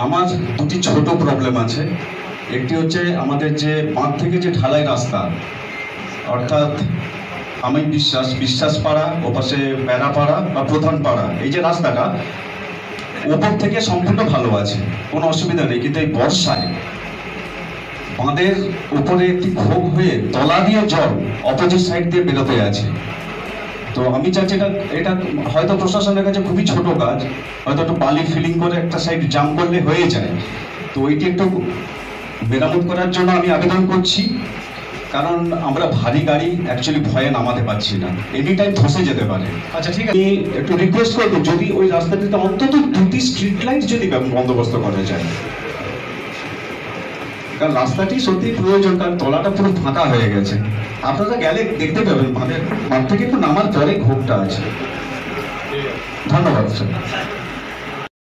আমার দুটি ছোট প্রবলেম আছে। একটি হচ্ছে আমাদের যে বাঁধ থেকে যে ঢালাই রাস্তা, অর্থাৎ আমি বিশ্বাস পাড়া, ওপাশে বেড়া পাড়া বা প্রধান পাড়া, এই যে রাস্তাটা ওপর থেকে সম্পূর্ণ ভালো আছে, কোনো অসুবিধা নেই, কিন্তু এই বর্ষায় বাঁধের উপরে একটি ক্ষোভ হয়ে তলা দিয়ে জল অপোজিট সাইড দিয়ে বেরোতে আছে। তো আমি চাচ্ছি এটা হয়তো প্রশাসনের কাছে খুবই ছোট কাজ, হয়তো একটু বালি ফিলিং করে একটা সাইড জাম করলে হয়ে যায়। তো ওইটি একটু মেরামত করার জন্য আমি আবেদন করছি, কারণ আমরা ভারী গাড়ি অ্যাকচুয়ালি ভয়ে নামাতে পারছি না, এনি টাইম ধসে যেতে পারে। আচ্ছা ঠিক আছে, আমি একটু রিকোয়েস্ট করবো যদি ওই রাস্তাটিতে অন্তত দুটি স্ট্রিট লাইট যদি বন্দোবস্ত করা যায়, কারণ রাস্তাটি সত্যি প্রয়োজন, কারণ তলাটা পুরো ফাঁকা হয়ে গেছে। আপনারা গেলে দেখতে পাবেন, মানে মাঠ থেকে একটু নামার পরে ঘোপটা আছে। ধন্যবাদ স্যার।